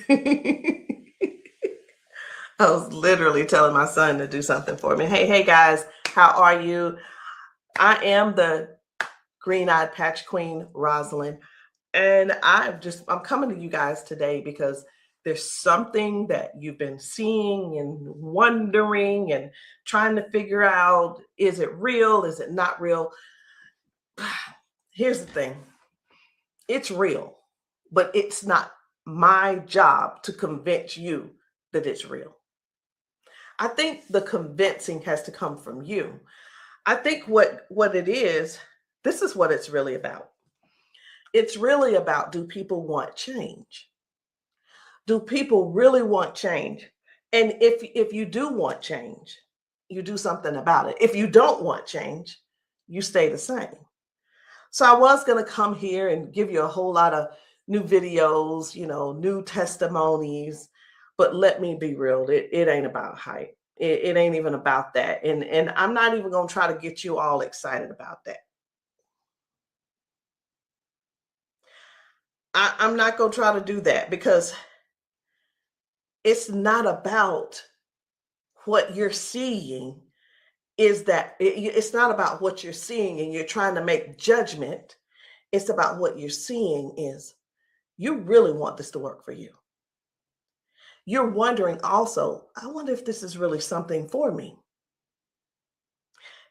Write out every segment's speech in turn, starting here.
I was literally telling my son to do something for me. Hey guys, how are you? I am the green-eyed patch queen, Rosalind, and I'm coming to you guys today because there's something that you've been seeing and wondering and trying to figure out, is it real? Is it not real? Here's the thing. It's real, but it's not my job to convince you that it's real. I think the convincing has to come from you. I think what it is, this is what it's really about. It's really about, do people want change? Do people really want change? And if you do want change, you do something about it. If you don't want change, you stay the same. So I was going to come here and give you a whole lot of new videos, new testimonies, but let me be real, it ain't about hype. It ain't even about that. And I'm not even going to try to get you all excited about that. I'm not going to try to do that because it's not about what you're seeing. It's not about what you're seeing and you're trying to make judgment. It's about what you're seeing is you really want this to work for you. You're wondering also, I wonder if this is really something for me.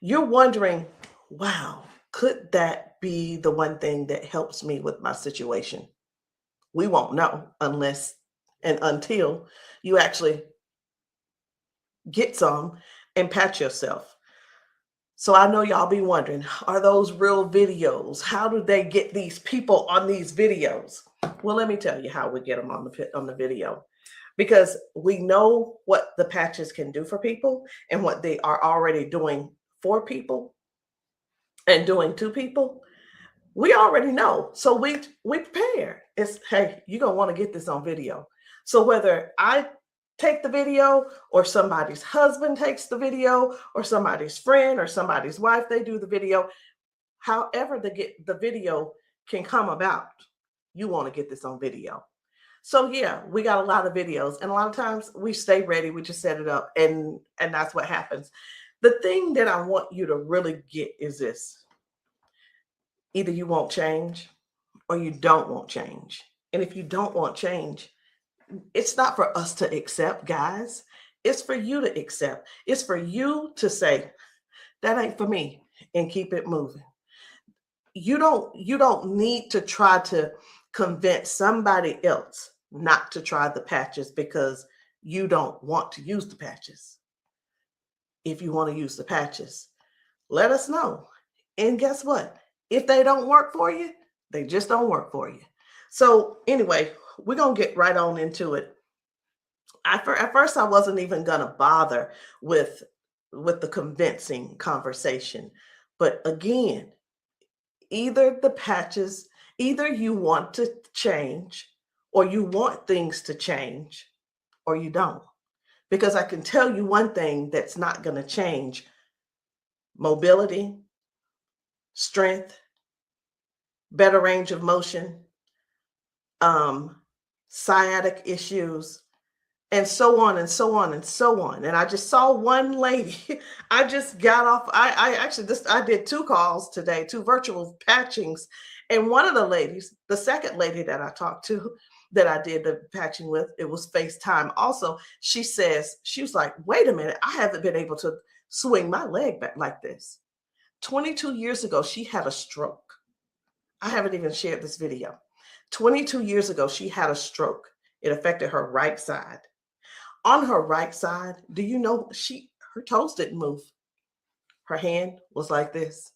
You're wondering, wow, could that be the one thing that helps me with my situation? We won't know unless and until you actually get some and pat yourself. So I know y'all be wondering, are those real videos? How do they get these people on these videos? Well, let me tell you how we get them on the video. Because we know what the patches can do for people and what they are already doing for people and doing to people. We already know. So we prepare. It's, hey, you're going to want to get this on video. So whether I take the video or somebody's husband takes the video or somebody's friend or somebody's wife, they do the video, however the video can come about, you want to get this on video. So yeah, we got a lot of videos, and a lot of times we stay ready. We just set it up, and that's what happens. The thing that I want you to really get is this: either you won't change, or you don't want change. And if you don't want change, it's not for us to accept, guys. It's for you to accept. It's for you to say, that ain't for me, and keep it moving. You don't need to try to convince somebody else not to try the patches because you don't want to use the patches. If you want to use the patches, let us know. And guess what? If they don't work for you, they just don't work for you. So anyway, we're going to get right on into it. At first, I wasn't even going to bother with the convincing conversation. But again, either the patches, either you want to change or you want things to change or you don't. Because I can tell you one thing that's not going to change: mobility, strength, better range of motion, sciatic issues, and so on and so on and so on. And I just saw one lady. I just got off. I did 2 calls today, 2 virtual patchings. And one of the ladies, the second lady that I talked to, that I did the patching with, it was FaceTime also. She was like, wait a minute, I haven't been able to swing my leg back like this. 22 years ago, she had a stroke. I haven't even shared this video. 22 years ago, she had a stroke. It affected her right side. On her right side, do you know her toes didn't move? Her hand was like this.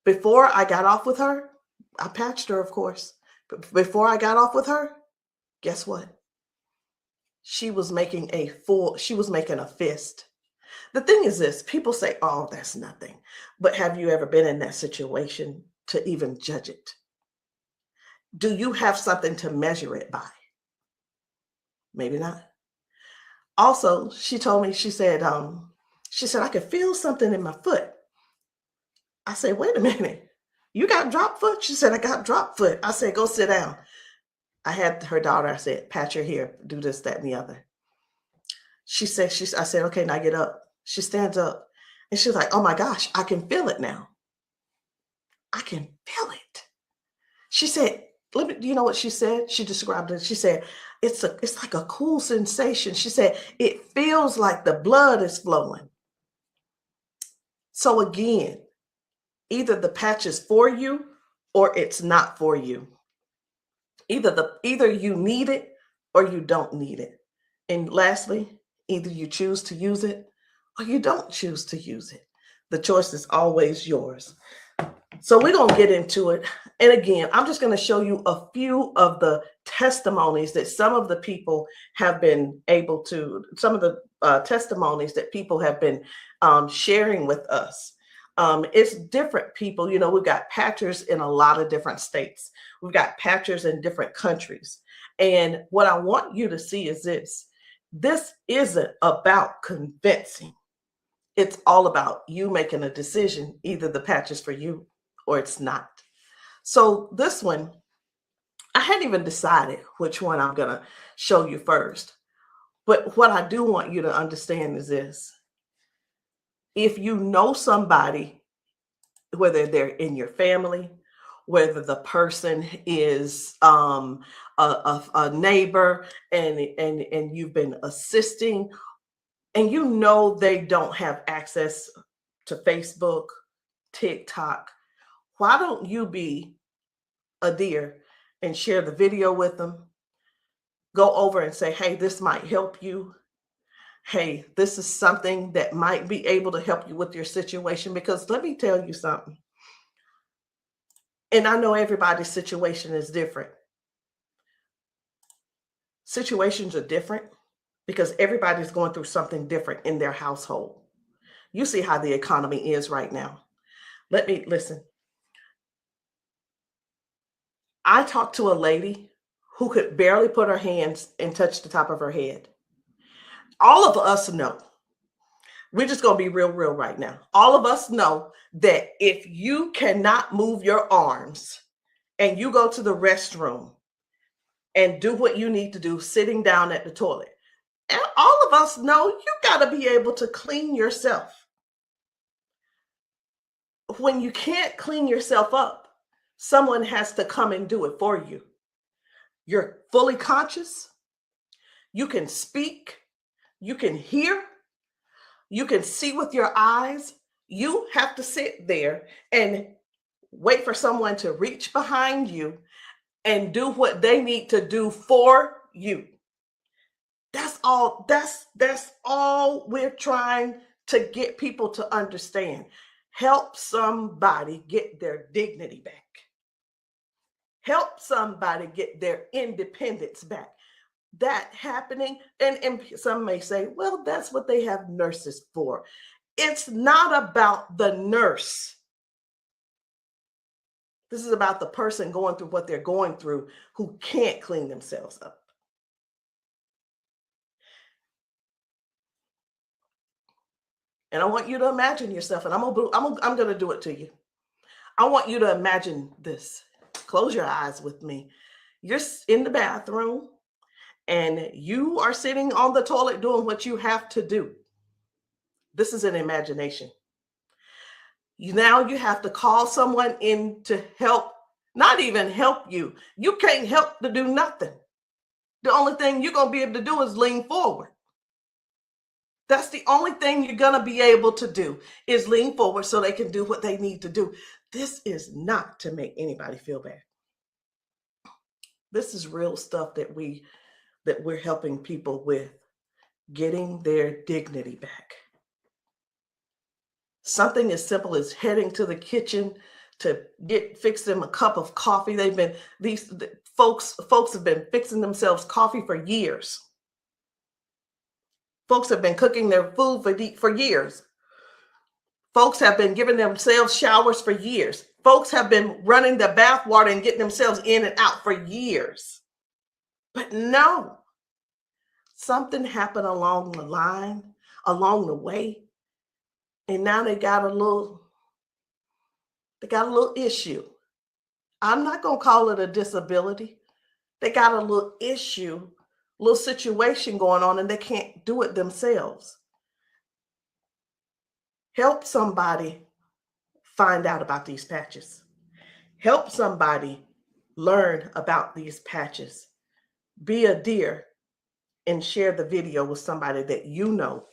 Before I got off with her, I patched her, of course. But before I got off with her, guess what? She was making a fist. The thing is this: people say, oh, that's nothing. But have you ever been in that situation to even judge it? Do you have something to measure it by? Maybe not. Also, she told me, she said, I could feel something in my foot. I said, wait a minute, you got drop foot? She said, I got drop foot. I said, go sit down. I had her daughter, I said, pat your hair, do this, that, and the other. I said, okay, now get up. She stands up and she's like, oh my gosh, I can feel it now. I can feel it. She said, let me, you know what she said? She described it. She said, it's like a cool sensation. She said, it feels like the blood is flowing. So again, either the patch is for you or it's not for you. Either you need it or you don't need it. And lastly, either you choose to use it or you don't choose to use it. The choice is always yours. So we're going to get into it. And again, I'm just going to show you a few of the testimonies that some of the people have been able to, some of the testimonies that people have been sharing with us. It's different people. You know, we've got patchers in a lot of different states. We've got patchers in different countries. And what I want you to see is this. This isn't about convincing. It's all about you making a decision. Either the patch is for you or it's not. So this one, I hadn't even decided which one I'm going to show you first. But what I do want you to understand is this. If you know somebody, whether they're in your family, whether the person is a neighbor and you've been assisting, and you know they don't have access to Facebook, TikTok, why don't you be a dear and share the video with them? Go over and say, hey, this might help you. Hey, this is something that might be able to help you with your situation. Because let me tell you something. And I know everybody's situation is different. Situations are different because everybody's going through something different in their household. You see how the economy is right now. Let me listen. I talked to a lady who could barely put her hands and touch the top of her head. All of us know, we're just going to be real right now. All of us know that if you cannot move your arms and you go to the restroom and do what you need to do sitting down at the toilet, and all of us know you got to be able to clean yourself. When you can't clean yourself up, someone has to come and do it for you. You're fully conscious. You can speak. You can hear. You can see with your eyes. You have to sit there and wait for someone to reach behind you and do what they need to do for you. That's all. That's all we're trying to get people to understand. Help somebody get their dignity back. Help somebody get their independence back. That happening, and some may say, well, that's what they have nurses for. It's not about the nurse. This is about the person going through what they're going through who can't clean themselves up. And I want you to imagine yourself, and I'm going to do it to you. I want you to imagine this. Close your eyes with me. You're in the bathroom and you are sitting on the toilet doing what you have to do. This is an imagination. Now you have to call someone in to help, not even help you. You can't help to do nothing. The only thing you're going to be able to do is lean forward. That's the only thing you're going to be able to do is lean forward so they can do what they need to do. This is not to make anybody feel bad. This is real stuff that we're helping people with, getting their dignity back. Something as simple as heading to the kitchen to fix them a cup of coffee. These folks have been fixing themselves coffee for years. Folks have been cooking their food for years. Folks have been giving themselves showers for years. Folks have been running the bath water and getting themselves in and out for years. But no, something happened along the line, along the way, and now they got a little issue. I'm not going to call it a disability They got a little issue, little situation going on, and they can't do it themselves. Help somebody find out about these patches. Help somebody learn about these patches. Be a dear and share the video with somebody that you know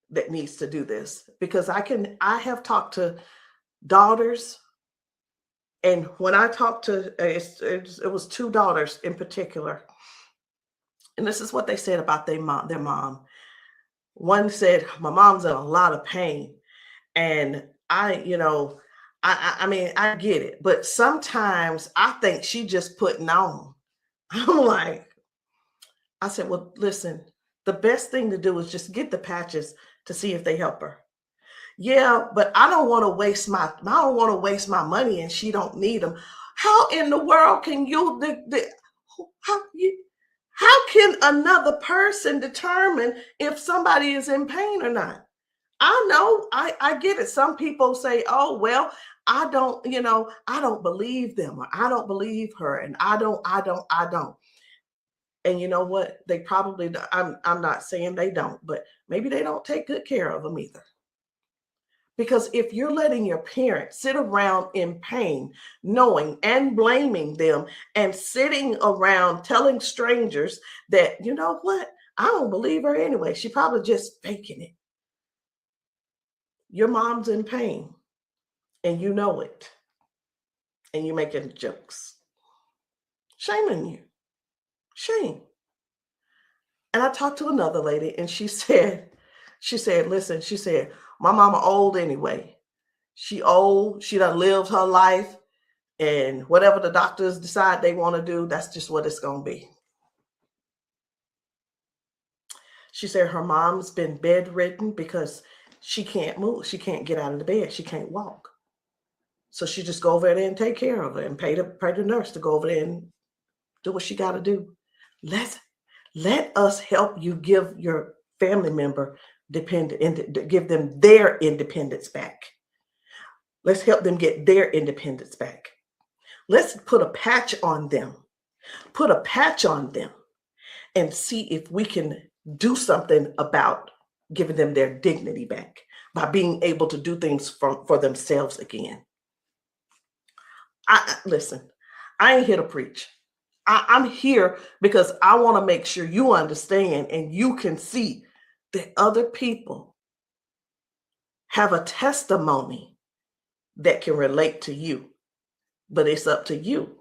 that needs to do this. Because I have talked to daughters, and when I talked to, it was two daughters in particular, and this is what they said about their mom. One said, my mom's in a lot of pain. And I mean, I get it, but sometimes I think she just putting on. I'm like, I said, well, listen, the best thing to do is just get the patches to see if they help her. Yeah, but I don't want to waste my money and she don't need them. How in the world can how can another person determine if somebody is in pain or not? I know, I get it. Some people say, oh, well, I don't believe them, or I don't believe her, and I don't. And you know what? They probably, I'm not saying they don't, but maybe they don't take good care of them either. Because if you're letting your parents sit around in pain, knowing and blaming them, and sitting around telling strangers that, you know what, I don't believe her anyway, she probably just faking it. Your mom's in pain and you know it, and you're making jokes. Shame on you. Shame. And I talked to another lady and she said, listen, she said, my mama old anyway. She old, she done lived her life, and whatever the doctors decide they want to do, that's just what it's going to be. She said her mom's been bedridden because she can't move. She can't get out of the bed. She can't walk. So she just go over there and take care of her and pay the nurse to go over there and do what she got to do. Let us help you give your family member give them their independence back. Let's help them get their independence back. Let's put a patch on them. Put a patch on them and see if we can do something about giving them their dignity back by being able to do things for themselves again. Listen, I ain't here to preach. I'm here because I want to make sure you understand and you can see that other people have a testimony that can relate to you. But it's up to you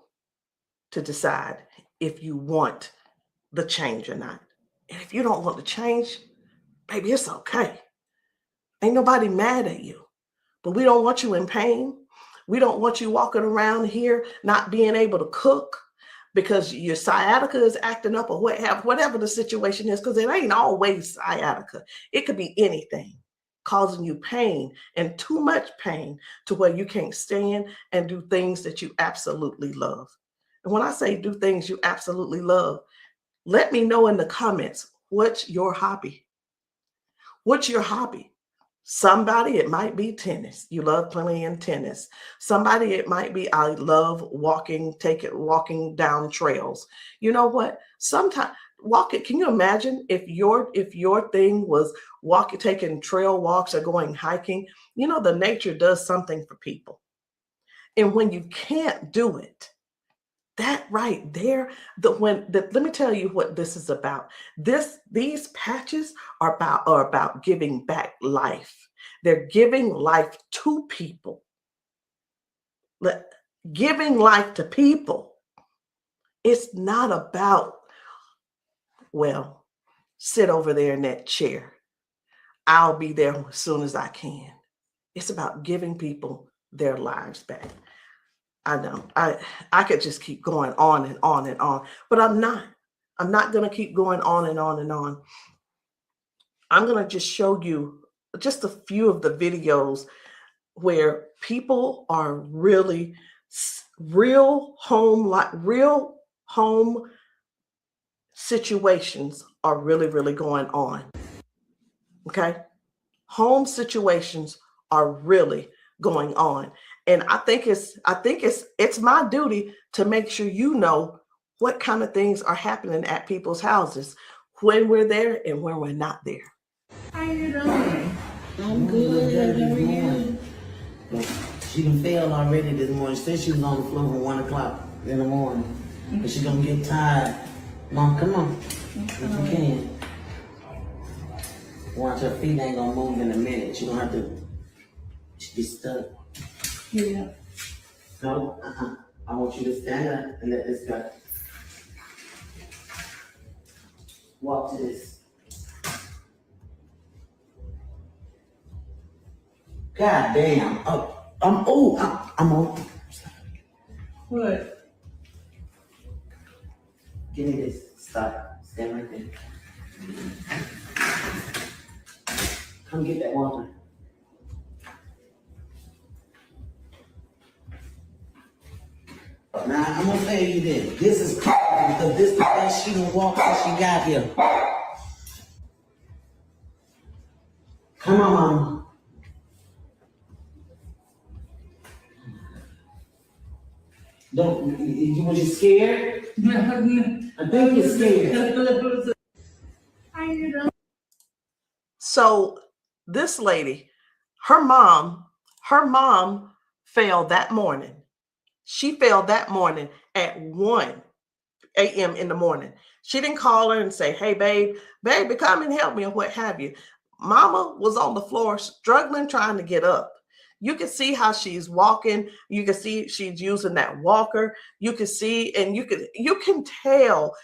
to decide if you want the change or not. And if you don't want the change, baby, it's okay. Ain't nobody mad at you. But we don't want you in pain. We don't want you walking around here not being able to cook because your sciatica is acting up, or whatever the situation is, because it ain't always sciatica. It could be anything causing you pain, and too much pain to where you can't stand and do things that you absolutely love. And when I say do things you absolutely love, let me know in the comments, what's your hobby? What's your hobby? Somebody, it might be tennis. You love playing tennis. Somebody, it might be, I love walking down trails. You know what? Sometimes walking, can you imagine if your thing was taking trail walks or going hiking? You know, the nature does something for people. And when you can't do it, that right there, let me tell you what this is about. These patches are about giving back life. They're giving life to people. Giving life to people. It's not about, well, sit over there in that chair. I'll be there as soon as I can. It's about giving people their lives back. I know I could just keep going on and on and on, but I'm not going to keep going on and on and on. I'm going to just show you just a few of the videos where people are really real home situations are really going on. Okay. Home situations are really going on. And I think it's my duty to make sure you know what kind of things are happening at people's houses when we're there and when we're not there. How you doing? I'm good. How are you? She done failed already this morning. She said she was on the floor from 1 o'clock in the morning. But she gonna get tired. Mom, come on. If you can. Watch, her feet ain't gonna move in a minute. She gonna have to be stuck. Yeah. No, I want you to stand up and let this go. Walk to this. God damn. I'm on. What? Give me this. Stop. Stand right there. Come get that water. Now, I'm gonna tell you this. This is crazy because this is the best she done walked since she got here. Come on, Mama. Don't, was you scared? I think you're scared. How you doing? So this lady, her mom fell that morning. She fell that morning at 1 a.m. in the morning. She didn't call her and say, hey, baby, come and help me, or what have you. Mama was on the floor struggling, trying to get up. You can see how she's walking. You can see she's using that walker. You can see, and you can tell.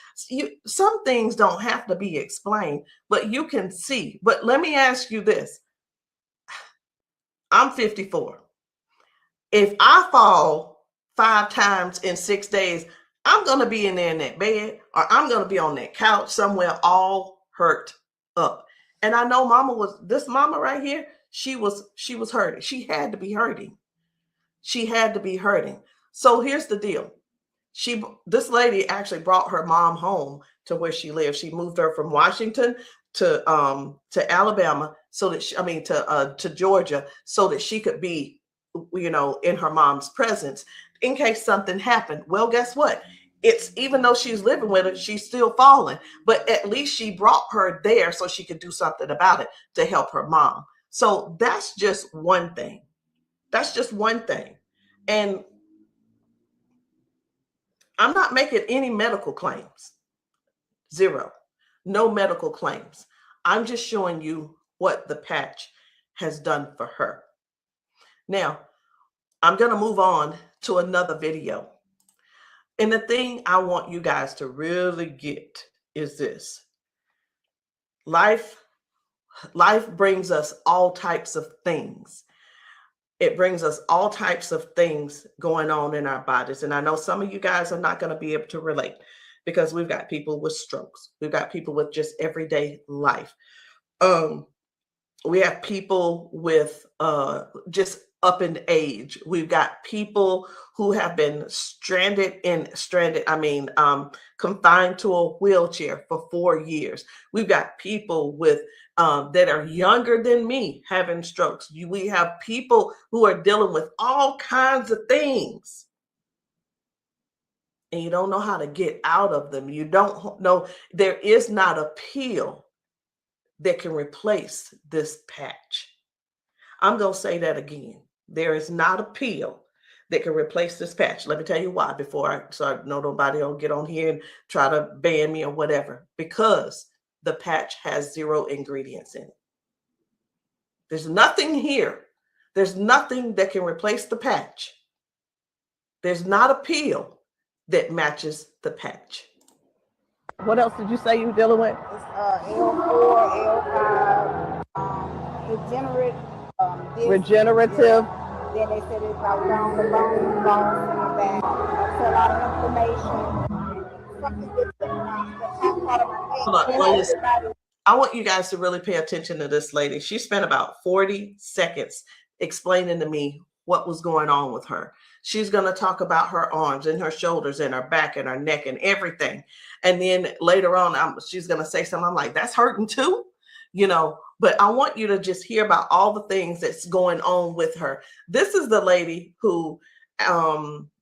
Some things don't have to be explained, but you can see. But let me ask you this. I'm 54. If I fall 5 times in 6 days, I'm going to be in there in that bed, or I'm going to be on that couch somewhere all hurt up. And I know this mama right here, she was hurting. She had to be hurting. She had to be hurting. So here's the deal. This lady actually brought her mom home to where she lived. She moved her from Washington to Alabama to Georgia, so that she could be, in her mom's presence in case something happened. Well, guess what? It's, even though she's living with her, she's still falling, but at least she brought her there so she could do something about it to help her mom. So that's just one thing. That's just one thing. And I'm not making any medical claims. Zero. No medical claims. I'm just showing you what the patch has done for her. Now, I'm going to move on to another video. And the thing I want you guys to really get is this. Life brings us all types of things. It brings us all types of things going on in our bodies. And I know some of you guys are not going to be able to relate, because we've got people with strokes. We've got people with just everyday life. We have people with just up in age. We've got people who have been confined to a wheelchair for 4 years. We've got people with that are younger than me having strokes. We have people who are dealing with all kinds of things, and you don't know how to get out of them. You don't know. There is not a pill that can replace this patch. I'm going to say that again. There is not a pill that can replace this patch. Let me tell you why, so I know nobody will get on here and try to ban me or whatever. Because the patch has 0 ingredients in it. There's nothing here. There's nothing that can replace the patch. There's not a pill that matches the patch. What else did you say you were dealing with? It's L4, L5, regenerative. Yeah. Then they said it's about down the bone, bones in the back. That's a lot of inflammation. Something that's part of my head. I want you guys to really pay attention to this lady. She spent about 40 seconds explaining to me what was going on with her. She's going to talk about her arms and her shoulders and her back and her neck and everything. And then later on, she's going to say something. I'm like, that's hurting too, but I want you to just hear about all the things that's going on with her. This is the lady who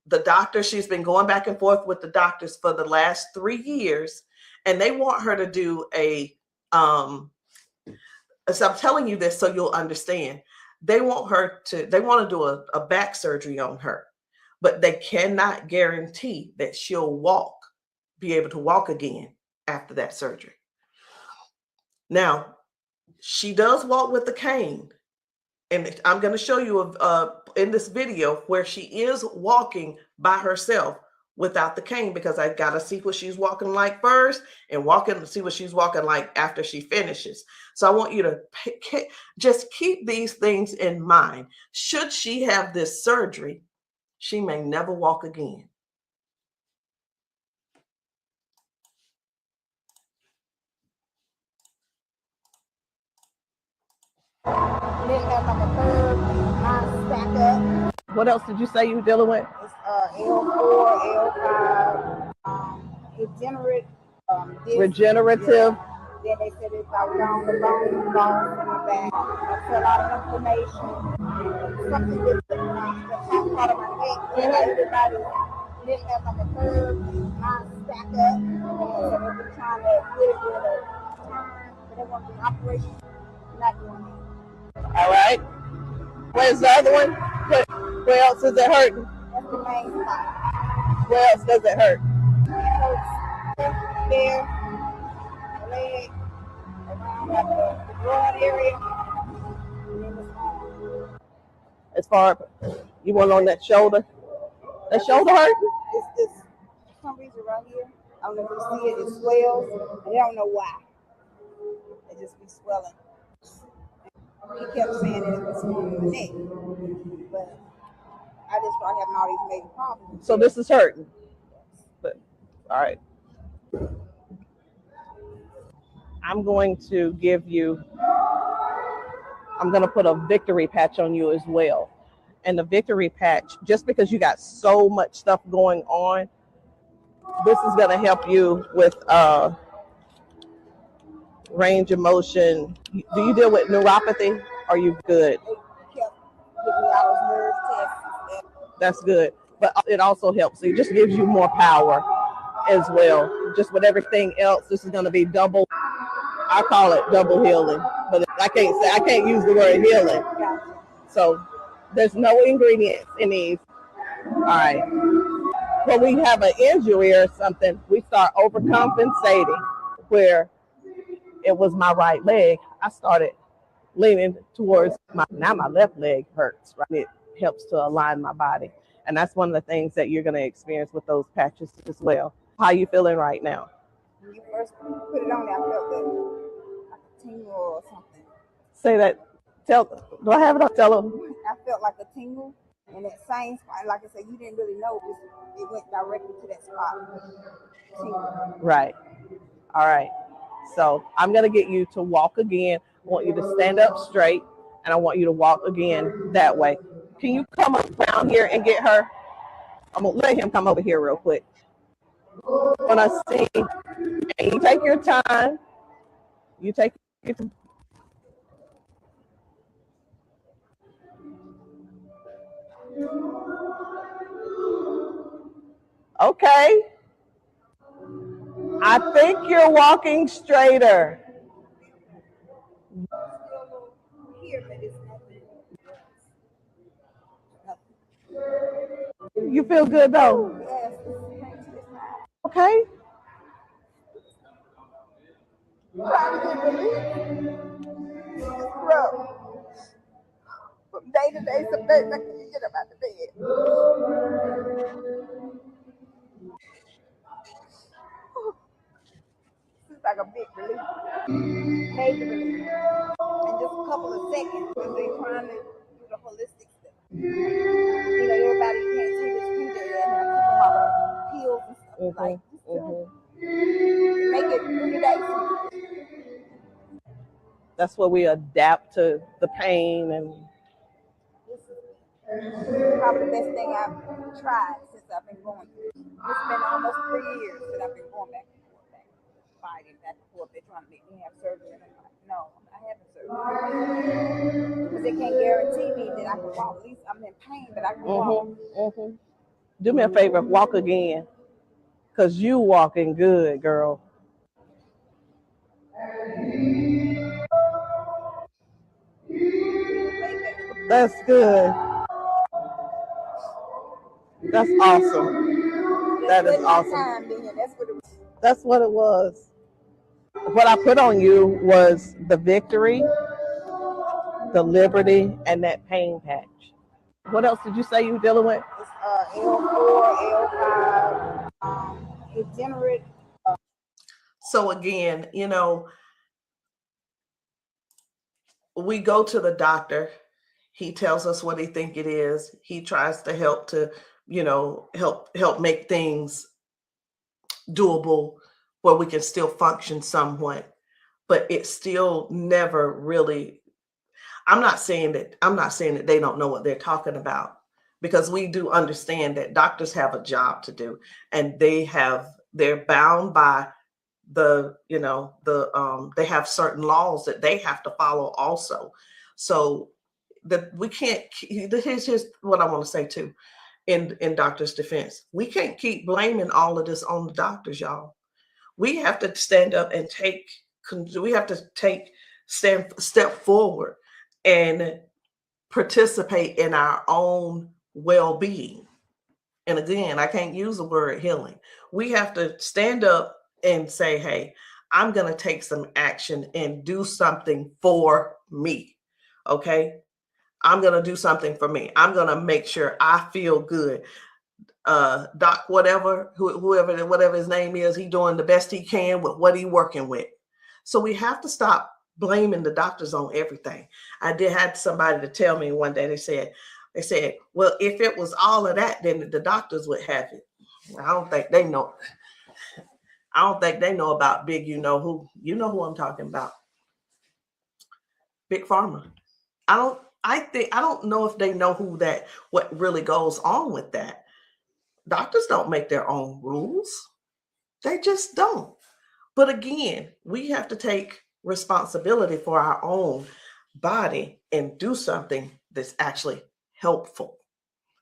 the doctor, she's been going back and forth with the doctors for the last 3 years, and they want her to do a so I'm telling you this so you'll understand. They want to do a back surgery on her, but they cannot guarantee that she'll be able to walk again after that surgery. Now, she does walk with the cane, and I'm going to show you in this video where she is walking by herself without the cane, because I got to see what she's walking like first and see what she's walking like after she finishes. So I want you to just keep these things in mind. Should she have this surgery, she may never walk again. Then have like a curve, mine stack up. What else did you say you were dealing with? It's L4, L5, regenerative. Yeah. Then they said it's like down the bone, bones in the back. That's a lot of inflammation. Something with the top part of my neck. Everybody didn't have like a curve, mine stack up. So they've been trying to get it with a turn, but they want the operation. Not doing it. All right. Where's the other one? Where else is it hurting? That's the main spot. Where else does it hurt? It hurts there, leg, around like the broad area, and then it's on. As far you want on that shoulder? That shoulder hurt? It's this, for some reason right here, I don't know if you see it, it swells, and I don't know why. It just be swelling. He kept saying that it was on the neck, but I just started having all these major problems. So this is hurting. But, all right. I'm going to put a victory patch on you as well. And the victory patch, just because you got so much stuff going on, this is going to help you with range of motion. Do you deal with neuropathy? Are you good? They kept giving me all those nerve tests. That's good. But it also helps. It just gives you more power as well. Just with everything else, this is going to be double. I call it double healing, but I can't use the word healing. So there's no ingredients in these. All right. When we have an injury or something, we start overcompensating. Where it was my right leg, I started leaning towards my left leg hurts, right? It helps to align my body. And that's one of the things that you're going to experience with those patches as well. How are you feeling right now? When you first put it on there, I felt like a tingle or something. Say that. Do I have it up? Tell them. I felt like a tingle in that same spot. Like I said, you didn't really know it went directly to that spot. Tingle. Right. All right. So I'm going to get you to walk again. I want you to stand up straight, and I want you to walk again that way. Can you come up down here and get her? I'm going to let him come over here real quick. When I sing, and you take your time. You take your time. Okay. I think you're walking straighter. You feel good though? Okay. From day to day, some days I can't get up out of bed. It's like a big relief, major relief, in just a couple of seconds because they're trying to do the holistic stuff. You know, everybody can't see this finger and I keep them all pills and stuff like make it 3 days. That's where we adapt to the pain, and this is probably the best thing I've tried since I've been going through. It's been almost 3 years that I've been going back and forth, fighting back and forth. They're trying to make me have surgery, and I'm like, no, I'm not having surgery because they can't guarantee me that I can walk. At least I'm in pain, but I can walk. Do me a favor, walk again, because you walking good, girl. That's good. That's awesome. That is awesome. That's what it was. What I put on you was the victory, the liberty, and that pain patch. What else did you say you were dealing with? It's L4, L5, degenerate. So again, we go to the doctor. He tells us what he think it is. He tries to help help make things doable where we can still function somewhat, but it's still never really. I'm not saying that they don't know what they're talking about, because we do understand that doctors have a job to do, and they're bound by they have certain laws that they have to follow also. So that we can't. Here's what I want to say too, in doctors' defense. We can't keep blaming all of this on the doctors, y'all. We have to stand up and step forward and participate in our own well-being. And again, I can't use the word healing. We have to stand up and say, hey, I'm going to take some action and do something for me. Okay. I'm going to do something for me. I'm going to make sure I feel good. Doc, whatever his name is, he doing the best he can with what he working with. So we have to stop blaming the doctors on everything. I had somebody to tell me one day, they said, well, if it was all of that, then the doctors would have it. I don't think they know. I don't think they know about big, you know who I'm talking about. Big Pharma. I don't know if they know what really goes on with that. Doctors don't make their own rules. They just don't. But again, we have to take responsibility for our own body and do something that's actually helpful,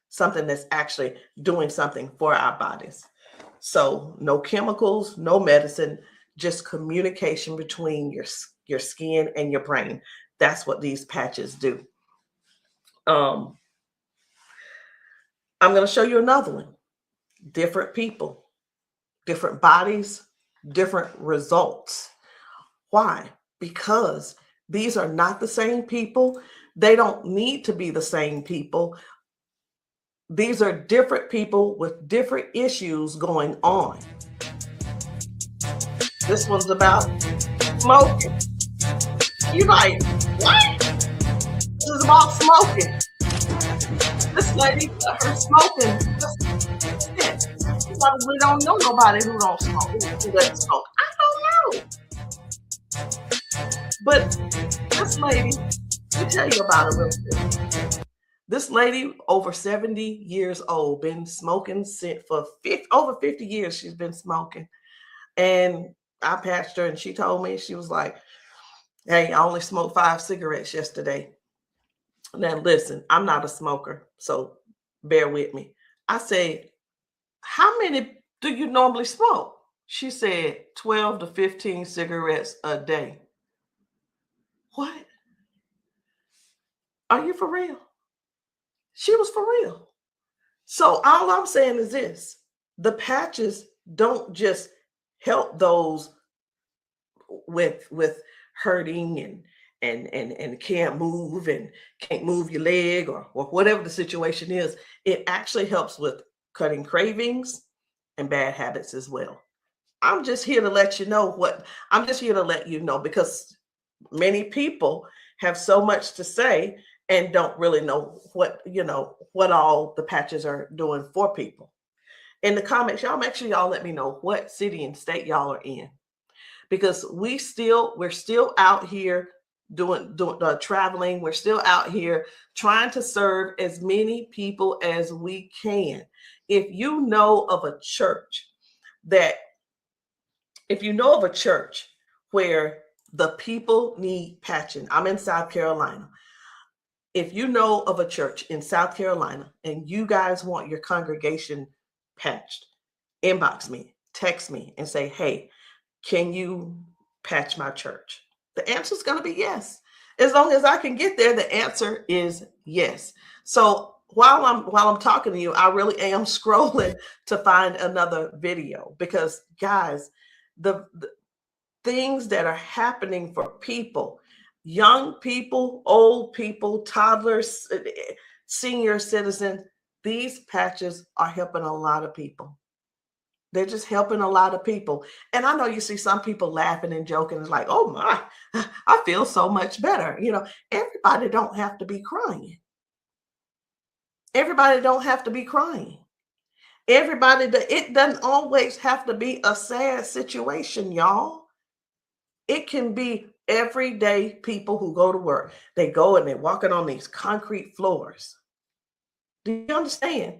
something that's actually doing something for our bodies. So no chemicals, no medicine, just communication between your skin and your brain. That's what these patches do. I'm going to show you another one. Different people, different bodies, different results. Why? Because these are not the same people. They don't need to be the same people. These are different people with different issues going on. This one's about smoking. You're like, what? This is about smoking. This lady, her smoking. You probably don't know nobody who don't smoke, who doesn't smoke. I don't know. But this lady, let me tell you about her real quick. This lady, over 70 years old, been smoking for over 50 years. She's been smoking. And I patched her, and she told me, she was like, hey, I only smoked 5 cigarettes yesterday. Now, listen, I'm not a smoker, so bear with me. I said, how many do you normally smoke? She said 12 to 15 cigarettes a day. What? Are you for real? She was for real. So all I'm saying is this: the patches don't just help those with hurting and can't move and can't move your leg or whatever the situation is. It actually helps with cutting cravings and bad habits as well. I'm just here to let you know because many people have so much to say and don't really know what all the patches are doing for people. In the comments, y'all make sure y'all let me know what city and state y'all are in, because we're still out here doing traveling. We're still out here trying to serve as many people as we can. If you know of a church where the people need patching, I'm in South Carolina. if you know of a church in South Carolina and you guys want your congregation patched, inbox me, text me, and say, hey, can you patch my church? The answer is going to be yes. As long as I can get there, the answer is yes. So while I'm talking to you, I really am scrolling to find another video, because guys, the things that are happening for people, young people, old people, toddlers, senior citizens, these patches are helping a lot of people. They're just helping a lot of people. And I know you see some people laughing and joking. It's like, oh my, I feel so much better. You know, everybody don't have to be crying. Everybody don't have to be crying. It doesn't always have to be a sad situation, y'all. It can be everyday people who go to work. They go and they're walking on these concrete floors. Do you understand?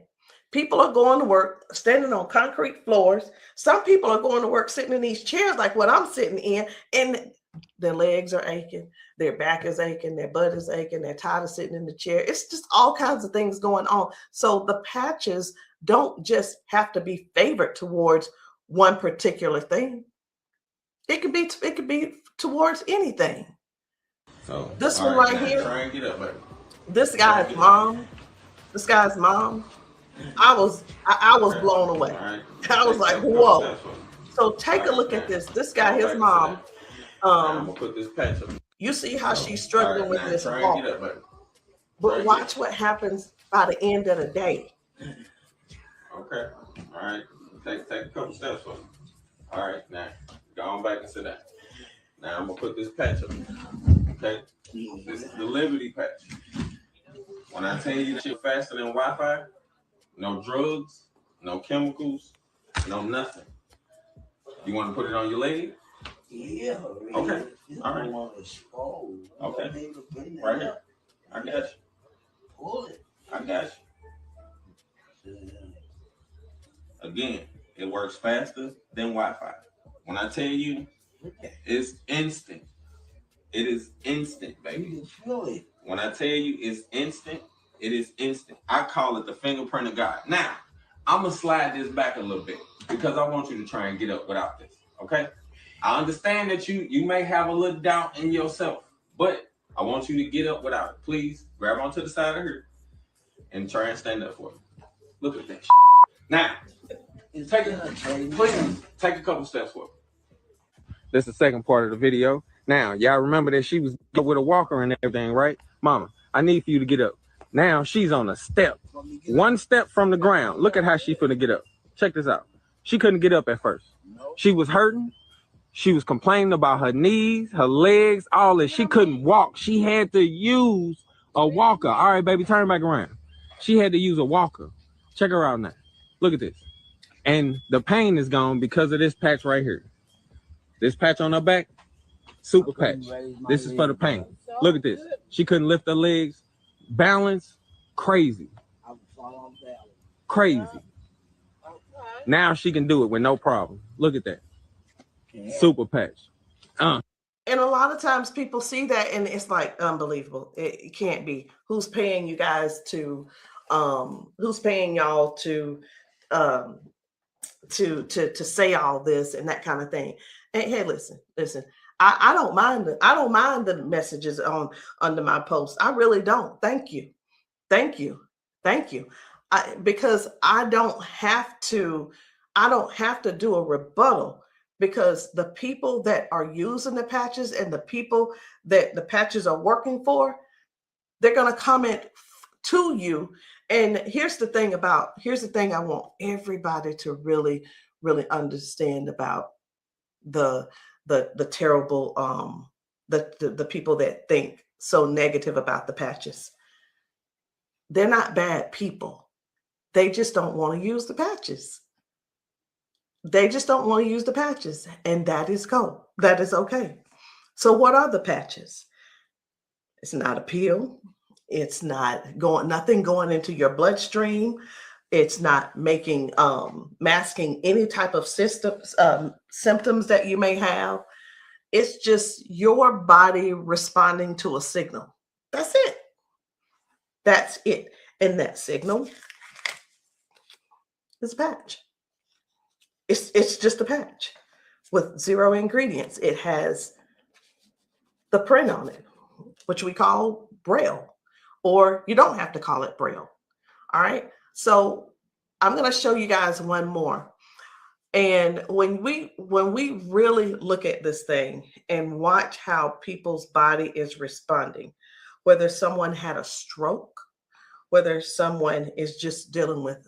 People are going to work standing on concrete floors. Some people are going to work sitting in these chairs like what I'm sitting in, and their legs are aching, their back is aching, their butt is aching, they're tired of sitting in the chair. It's just all kinds of things going on. So the patches don't just have to be favored towards one particular thing. It could be towards anything. So this one right here, try and get up, baby. This guy's mom, I was blown away. Right. I was like, whoa. So take a look at this. This guy, his mom, I'm gonna put this patch up. you see how she's struggling with this try walk. and get up, baby. But watch what happens by the end of the day. Okay. All right. Take a couple steps for me. All right. Now go on back and sit down. Now I'm gonna put this patch up. Okay. This is the Liberty patch. When I tell you that you're faster than Wi-Fi, no drugs, no chemicals, no nothing. You want to put it on your leg? Yeah. Okay. All right. Okay. Right here. I got you. Pull it. I got you. Again, it works faster than Wi-Fi. When I tell you, it's instant. It is instant, baby. You can feel it. When I tell you it's instant, it is instant. I call it the fingerprint of God. Now, I'm going to slide this back a little bit because I want you to try and get up without this, okay? I understand that you may have a little doubt in yourself, but I want you to get up without it. Please grab onto the side of her and try and stand up for me. Look at that shit. Now, take a couple steps forward. This is the second part of the video. Now, y'all remember that she was with a walker and everything, right? Mama, I need for you to get up. Now she's on a step. One step from the ground. Look at how she finna get up. Check this out. She couldn't get up at first. She was hurting. She was complaining about her knees, her legs, all this. She couldn't walk. She had to use a walker. All right, baby, turn back around. She had to use a walker. Check her out now. Look at this. And the pain is gone because of this patch right here. This patch on her back, super patch. This is for the pain. Look at this. She couldn't lift her legs. Balance, crazy. Crazy. Now she can do it with no problem. Look at that. Super patch. And a lot of times people see that and it's like unbelievable. It can't be. Who's paying you guys to who's paying y'all to say all this and that kind of thing. And hey, listen. I don't mind the messages under my post. I really don't. Thank you. Because I don't have to do a rebuttal, because the people that are using the patches and the people that the patches are working for, they're going to comment to you. And here's the thing I want everybody to really, really understand about the terrible, the people that think so negative about the patches. They're not bad people. They just don't want to use the patches. And that is cool. That is okay. So what are the patches? It's not a pill. It's not nothing going into your bloodstream. It's not masking any type of symptoms that you may have. It's just your body responding to a signal. That's it. That's it. And that signal is a patch. It's just a patch with 0 ingredients. It has the print on it, which we call Braille, or you don't have to call it Braille. All right. So I'm going to show you guys one more. And when we really look at this thing and watch how people's body is responding, whether someone had a stroke, whether someone is just dealing with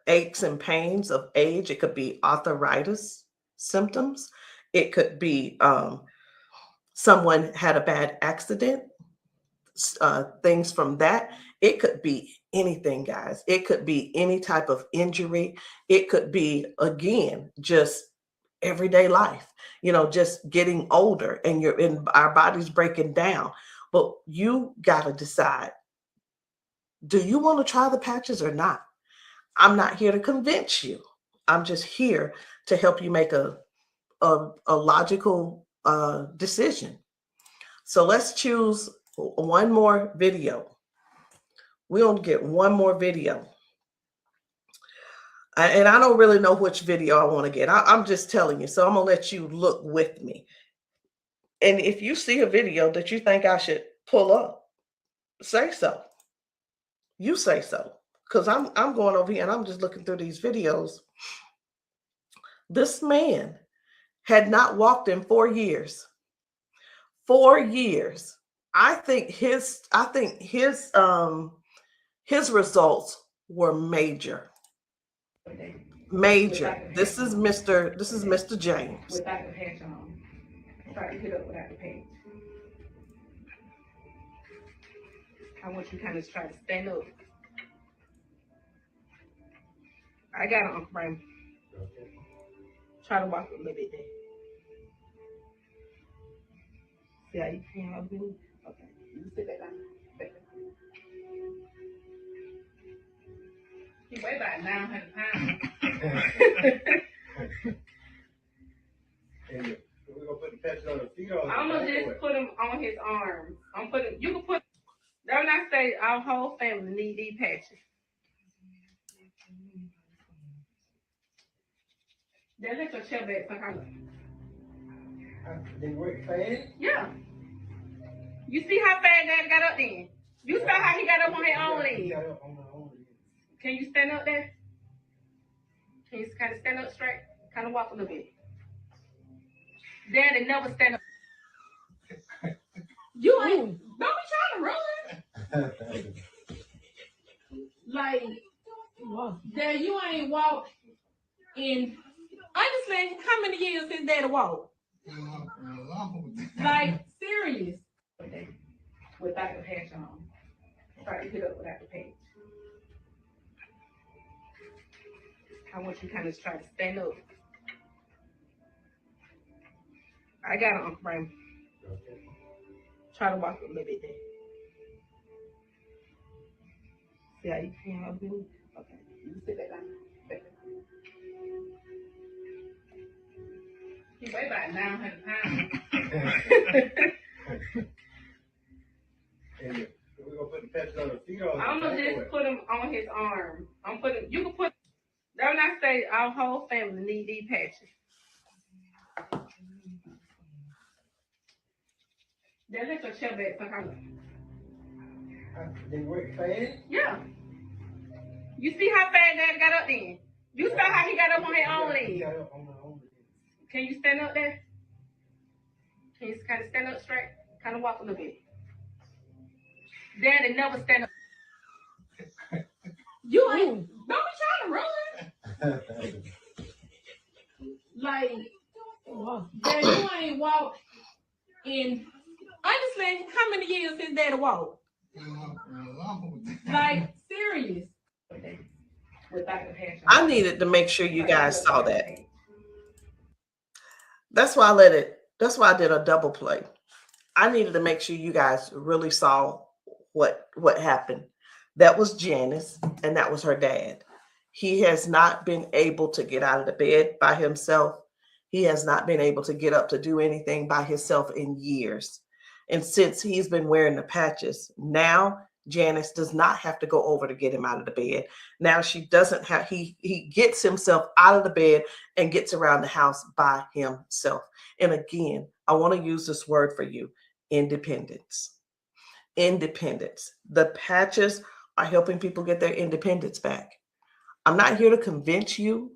aches and pains of age, it could be arthritis symptoms, it could be someone had a bad accident, things from that. It could be anything, guys. It could be any type of injury. It could be, again, just everyday life, just getting older and our body's breaking down. But you got to decide, do you want to try the patches or not? I'm not here to convince you. I'm just here to help you make a logical decision. So let's choose one more video. We're going to get one more video. And I don't really know which video I want to get. I'm just telling you. So I'm going to let you look with me. And if you see a video that you think I should pull up, say so. You say so. Because I'm going over here and I'm just looking through these videos. This man had not walked in 4 years. 4 years. I think his results were major. Major. This is Mr. James. Without the patch on. Try to get up without the patch. I want you to kind of try to stand up. I got it, Uncle Brian. Try to walk a little bit there. See how you can help me? Okay. You sit back down. He weigh about 900 pounds. We're gonna put the patches on the feet. I'm gonna just put them on his arms. You can put. Don't I say our whole family need these patches? Then let your chair back for her. They work fast? Yeah. You see how fast Daddy got up then? You saw how he got up on his own leg. Can you stand up there? Can you kind of stand up straight? Kind of walk a little bit. Daddy never stand up. You ain't, don't be trying to run. Like, Dad, you ain't walked in, honestly, how many years since Daddy walked? Like, serious. Without the patch on. Try to get up without the patch. I want you to kind of try to stand up. I got it, Uncle Brian. Try to walk a little bit there. See how you can help me? Okay. You sit back down. He weigh about 900 pounds. We're gonna put the patches on the feet. I'm gonna just put them on his arm. You can put. Don't I say our whole family need these patches? Then let your chair back for her. They work fast? Yeah. You see how fast Daddy got up then? You saw how he got up on his own leg. Can you stand up there? Can you kind of stand up straight? Kind of walk a little bit. Daddy never stand up. You ain't, don't be trying to run. Like, Dad, you ain't walked in, honestly, how many years since Daddy walked? Like, serious. Without the patch on. I needed to make sure you guys saw that. That's why I did a double play. I needed to make sure you guys really saw what happened. That was Janice, and that was her dad. He has not been able to get out of the bed by himself. He has not been able to get up to do anything by himself in years. And since he's been wearing the patches, now Janice does not have to go over to get him out of the bed. Now she doesn't have, he gets himself out of the bed and gets around the house by himself. And again, I want to use this word for you, independence. Independence. The patches are helping people get their independence back. I'm not here to convince you.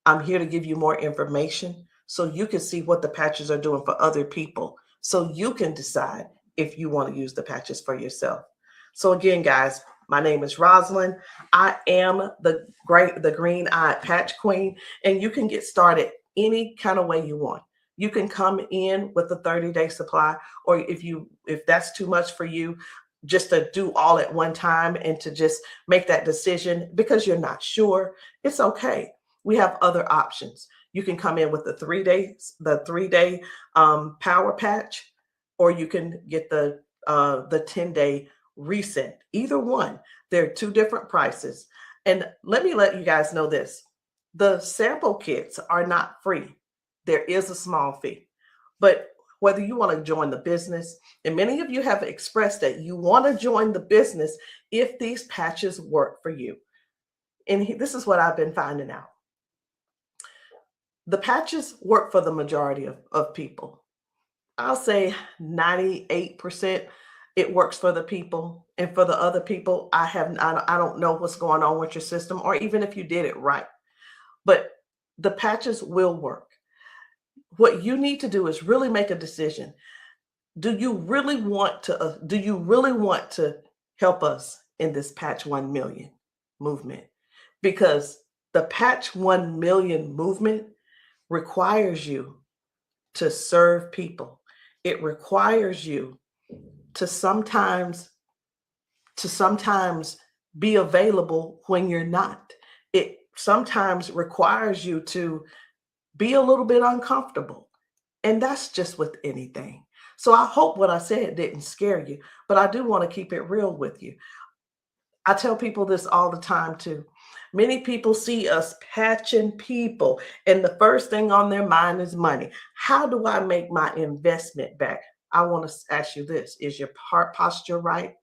I'm here to give you more information so you can see what the patches are doing for other people, so you can decide if you want to use the patches for yourself. So again, guys, my name is Rosalind. I am the green-eyed patch queen, and you can get started any kind of way you want. You can come in with a 30-day supply, or if that's too much for you, just to do all at one time and to just make that decision because you're not sure, it's okay. We have other options. You can come in with the 3-day power patch, or you can get the 10-day reset. Either one. There are two different prices. And let me let you guys know this. The sample kits are not free. There is a small fee. But whether you want to join the business, and many of you have expressed that you want to join the business if these patches work for you. And this is what I've been finding out. The patches work for the majority of people. I'll say 98% it works for the people. And for the other people, I don't know what's going on with your system, or even if you did it right. But the patches will work. What you need to do is really make a decision. Do you really want to help us in this Patch 1 Million movement? Because the Patch 1 Million movement requires you to serve people. It requires you to sometimes be available when you're not. It sometimes requires you to be a little bit uncomfortable. And that's just with anything. So I hope what I said didn't scare you, but I do want to keep it real with you. I tell people this all the time too. Many people see us patching people, and the first thing on their mind is money. How do I make my investment back? I want to ask you this. Is your heart posture right?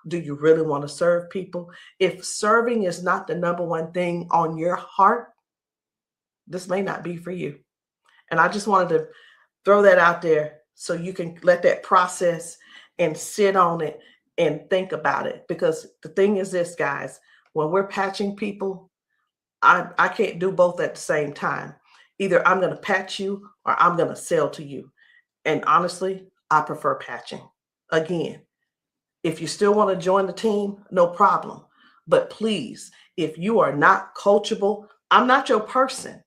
Do you really want to serve people? If serving is not the number one thing on your heart, this may not be for you. And I just wanted to throw that out there so you can let that process and sit on it and think about it. Because the thing is this, guys, when we're patching people, I can't do both at the same time. Either I'm going to patch you or I'm going to sell to you. And honestly, I prefer patching. Again, if you still want to join the team, no problem. But please, if you are not coachable, I'm not your person.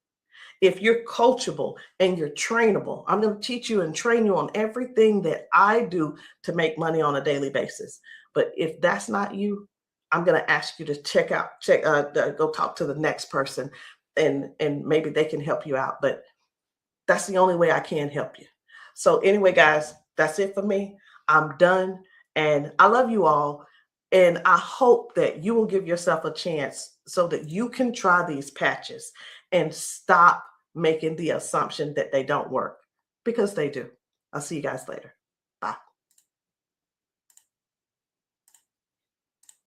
If you're coachable and you're trainable, I'm going to teach you and train you on everything that I do to make money on a daily basis. But if that's not you, I'm going to ask you to go talk to the next person, and maybe they can help you out. But that's the only way I can help you. So anyway, guys, that's it for me. I'm done. And I love you all. And I hope that you will give yourself a chance so that you can try these patches and stop making the assumption that they don't work, because they do. I'll see you guys later.